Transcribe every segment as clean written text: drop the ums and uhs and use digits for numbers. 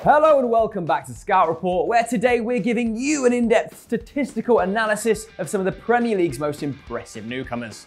Hello and welcome back to Scout Report, where today we're giving you an in-depth statistical analysis of some of the Premier League's most impressive newcomers.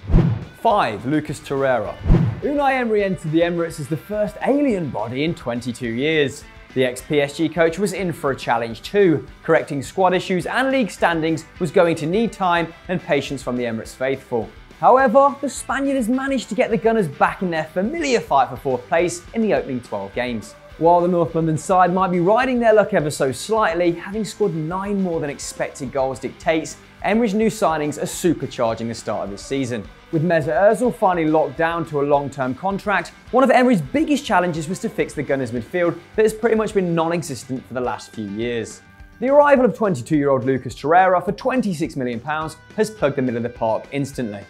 5. Lucas Torreira. Unai Emery entered the Emirates as the first alien body in 22 years. The ex-PSG coach was in for a challenge too. Correcting squad issues and league standings was going to need time and patience from the Emirates faithful. However, the Spaniard has managed to get the Gunners back in their familiar fight for fourth place in the opening 12 games. While the North London side might be riding their luck ever so slightly, having scored 9 more than expected goals dictates, Emery's new signings are supercharging the start of this season. With Mesut Ozil finally locked down to a long-term contract, one of Emery's biggest challenges was to fix the Gunners' midfield that has pretty much been non-existent for the last few years. The arrival of 22-year-old Lucas Torreira for £26 million has plugged the middle of the park instantly.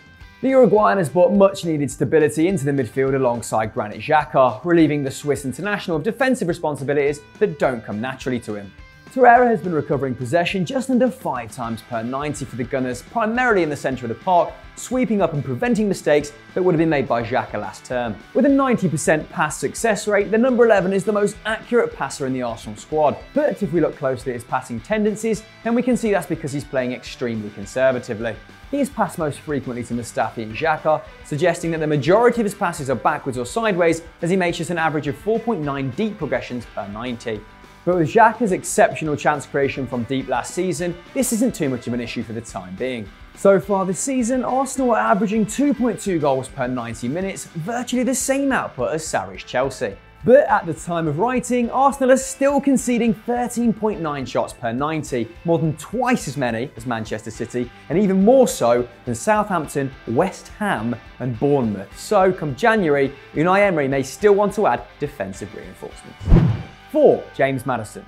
The Uruguayan has brought much-needed stability into the midfield alongside Granit Xhaka, relieving the Swiss international of defensive responsibilities that don't come naturally to him. Torreira has been recovering possession just under 5 times per 90 for the Gunners, primarily in the centre of the park, sweeping up and preventing mistakes that would have been made by Xhaka last term. With a 90% pass success rate, the number 11 is the most accurate passer in the Arsenal squad. But if we look closely at his passing tendencies, then we can see that's because he's playing extremely conservatively. He is passed most frequently to Mustafi and Xhaka, suggesting that the majority of his passes are backwards or sideways, as he makes just an average of 4.9 deep progressions per 90. But with Xhaka's exceptional chance creation from deep last season, this isn't too much of an issue for the time being. So far this season, Arsenal are averaging 2.2 goals per 90 minutes, virtually the same output as Sarri's Chelsea. But at the time of writing, Arsenal are still conceding 13.9 shots per 90, more than twice as many as Manchester City, and even more so than Southampton, West Ham and Bournemouth. So come January, Unai Emery may still want to add defensive reinforcements. 4. James Maddison.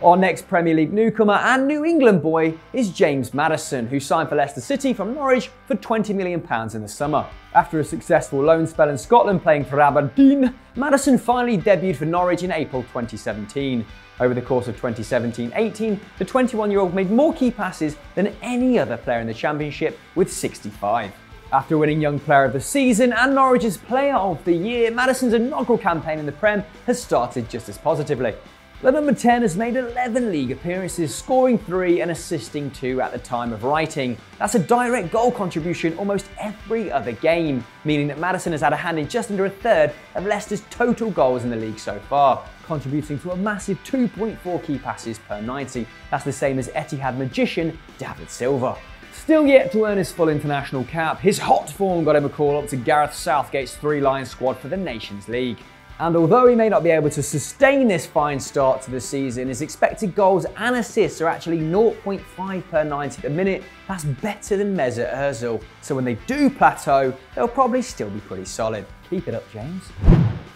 Our next Premier League newcomer and New England boy is James Maddison, who signed for Leicester City from Norwich for £20 million in the summer. After a successful loan spell in Scotland playing for Aberdeen, Maddison finally debuted for Norwich in April 2017. Over the course of 2017-18, the 21-year-old made more key passes than any other player in the Championship, with 65. After winning Young Player of the Season and Norwich's Player of the Year, Maddison's inaugural campaign in the Prem has started just as positively. The number 10 has made 11 league appearances, scoring 3 and assisting 2 at the time of writing. That's a direct goal contribution almost every other game, meaning that Maddison has had a hand in just under a third of Leicester's total goals in the league so far, contributing to a massive 2.4 key passes per 90. That's the same as Etihad magician David Silva. Still yet to earn his full international cap, his hot form got him a call up to Gareth Southgate's 3-line squad for the Nations League. And although he may not be able to sustain this fine start to the season, his expected goals and assists are actually 0.5 per 90 at the minute. That's better than Mesut Ozil. So when they do plateau, they'll probably still be pretty solid. Keep it up, James.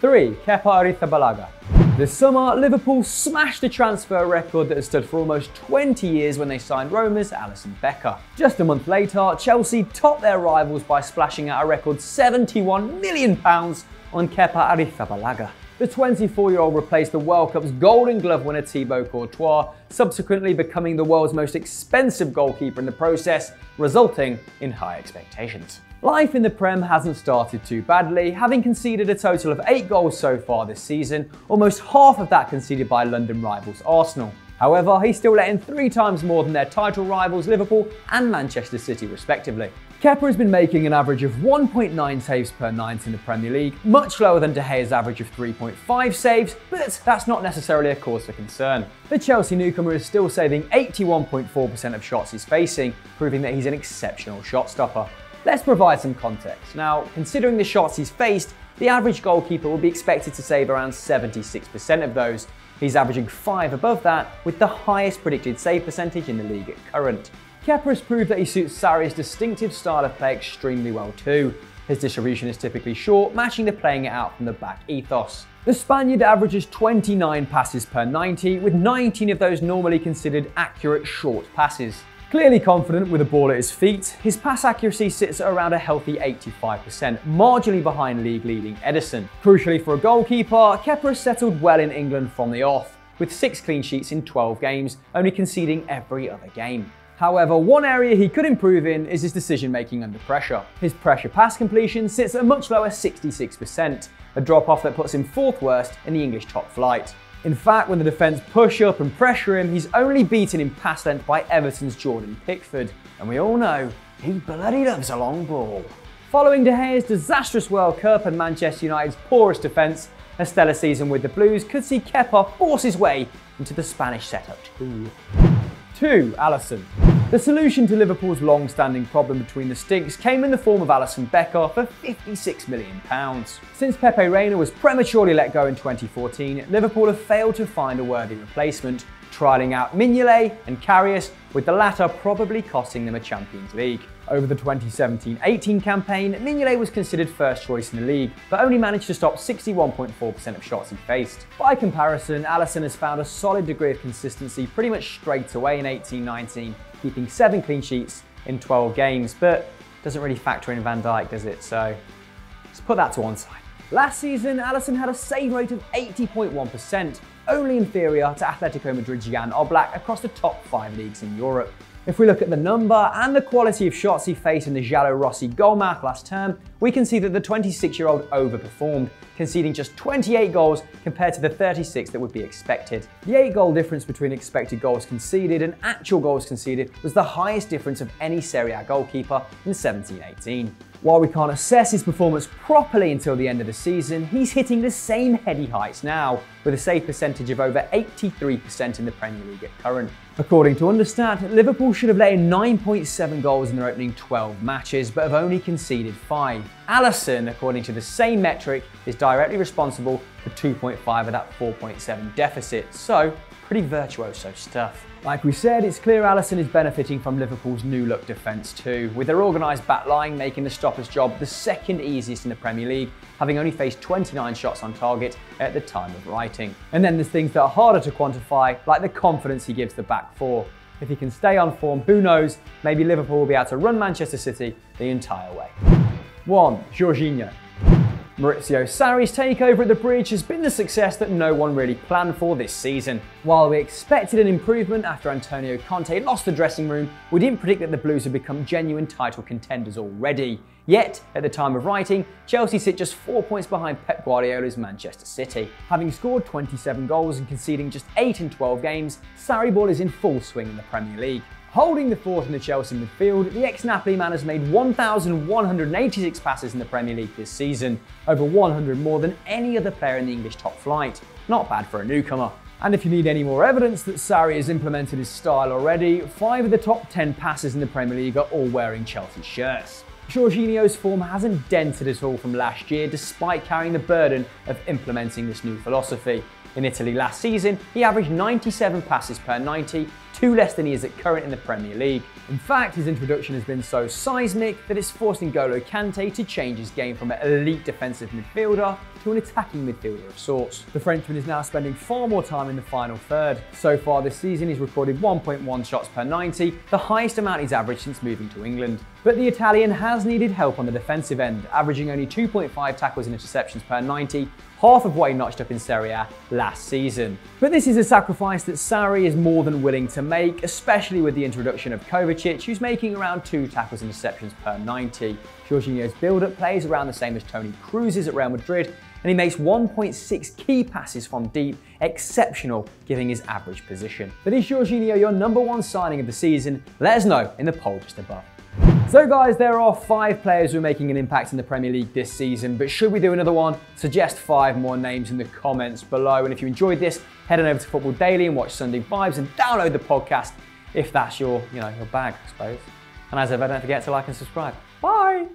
3. Kepa Arrizabalaga. This summer, Liverpool smashed a transfer record that has stood for almost 20 years when they signed Roma's Alisson Becker. Just a month later, Chelsea topped their rivals by splashing out a record £71 million on Kepa Arrizabalaga. The 24-year-old replaced the World Cup's Golden Glove winner Thibaut Courtois, subsequently becoming the world's most expensive goalkeeper in the process, resulting in high expectations. Life in the Prem hasn't started too badly, having conceded a total of 8 goals so far this season, almost half of that conceded by London rivals Arsenal. However, he's still let in 3 times more than their title rivals Liverpool and Manchester City respectively. Kepa has been making an average of 1.9 saves per 90 in the Premier League, much lower than De Gea's average of 3.5 saves, but that's not necessarily a cause for concern. The Chelsea newcomer is still saving 81.4% of shots he's facing, proving that he's an exceptional shot stopper. Let's provide some context. Now, considering the shots he's faced, the average goalkeeper will be expected to save around 76% of those. He's averaging 5 above that, with the highest predicted save percentage in the league at current. Kepa has proved that he suits Sarri's distinctive style of play extremely well too. His distribution is typically short, matching the playing it out from the back ethos. The Spaniard averages 29 passes per 90, with 19 of those normally considered accurate short passes. Clearly confident with the ball at his feet, his pass accuracy sits at around a healthy 85%, marginally behind league-leading Edison. Crucially for a goalkeeper, Kepa has settled well in England from the off, with 6 clean sheets in 12 games, only conceding every other game. However, one area he could improve in is his decision-making under pressure. His pressure pass completion sits at a much lower 66%, a drop-off that puts him 4th worst in the English top flight. In fact, when the defence push up and pressure him, he's only beaten in pass length by Everton's Jordan Pickford. And we all know he bloody loves a long ball. Following De Gea's disastrous World Cup and Manchester United's poorest defence, a stellar season with the Blues could see Kepa force his way into the Spanish setup too. 2. Alisson. The solution to Liverpool's long-standing problem between the sticks came in the form of Alisson Becker for £56 million. Since Pepe Reina was prematurely let go in 2014, Liverpool have failed to find a worthy replacement, trialling out Mignolet and Karius, with the latter probably costing them a Champions League. Over the 2017-18 campaign, Mignolet was considered first choice in the league, but only managed to stop 61.4% of shots he faced. By comparison, Alisson has found a solid degree of consistency pretty much straight away in 18-19, keeping 7 clean sheets in 12 games, but doesn't really factor in Van Dijk, does it? So let's put that to one side. Last season, Alisson had a save rate of 80.1%, only inferior to Atletico Madrid's Jan Oblak across the top 5 leagues in Europe. If we look at the number and the quality of shots he faced in the Jallo Rossi goal math last term, we can see that the 26-year-old overperformed, conceding just 28 goals compared to the 36 that would be expected. The 8-goal difference between expected goals conceded and actual goals conceded was the highest difference of any Serie A goalkeeper in 17-18. While we can't assess his performance properly until the end of the season, he's hitting the same heady heights now, with a save percentage of over 83% in the Premier League at current. According to Understat, Liverpool should have let in 9.7 goals in their opening 12 matches, but have only conceded 5. Alisson, according to the same metric, is directly responsible for 2.5 of that 4.7 deficit, so pretty virtuoso stuff. Like we said, it's clear Alisson is benefiting from Liverpool's new-look defence too, with their organised backline making the stopper's job the second easiest in the Premier League, having only faced 29 shots on target at the time of writing. And then there's things that are harder to quantify, like the confidence he gives the back four. If he can stay on form, who knows, maybe Liverpool will be able to run Manchester City the entire way. 1. Jorginho. Maurizio Sarri's takeover at the Bridge has been the success that no one really planned for this season. While we expected an improvement after Antonio Conte lost the dressing room, we didn't predict that the Blues would become genuine title contenders already. Yet, at the time of writing, Chelsea sit just 4 points behind Pep Guardiola's Manchester City. Having scored 27 goals and conceding just 8 in 12 games, Sarri ball is in full swing in the Premier League. Holding the fort in the Chelsea midfield, the ex-Napoli man has made 1,186 passes in the Premier League this season, over 100 more than any other player in the English top flight. Not bad for a newcomer. And if you need any more evidence that Sarri has implemented his style already, 5 of the top 10 passes in the Premier League are all wearing Chelsea shirts. Jorginho's form hasn't dented at all from last year, despite carrying the burden of implementing this new philosophy. In Italy last season, he averaged 97 passes per 90, 2 less than he is at current in the Premier League. In fact, his introduction has been so seismic that it's forced N'Golo Kante to change his game from an elite defensive midfielder to an attacking midfielder of sorts. The Frenchman is now spending far more time in the final third. So far this season, he's recorded 1.1 shots per 90, the highest amount he's averaged since moving to England. But the Italian has needed help on the defensive end, averaging only 2.5 tackles and interceptions per 90, half of what he notched up in Serie A last season. But this is a sacrifice that Sarri is more than willing to make, especially with the introduction of Kovacic, who's making around 2 tackles and interceptions per 90. Jorginho's build-up play is around the same as Toni Kroos's at Real Madrid, and he makes 1.6 key passes from deep, exceptional given his average position. But is Jorginho your #1 signing of the season? Let us know in the poll just above. So guys, there are 5 players who are making an impact in the Premier League this season, but should we do another one? Suggest 5 more names in the comments below. And if you enjoyed this, head on over to Football Daily and watch Sunday Vibes and download the podcast if that's your bag, I suppose. And as ever, don't forget to like and subscribe. Bye!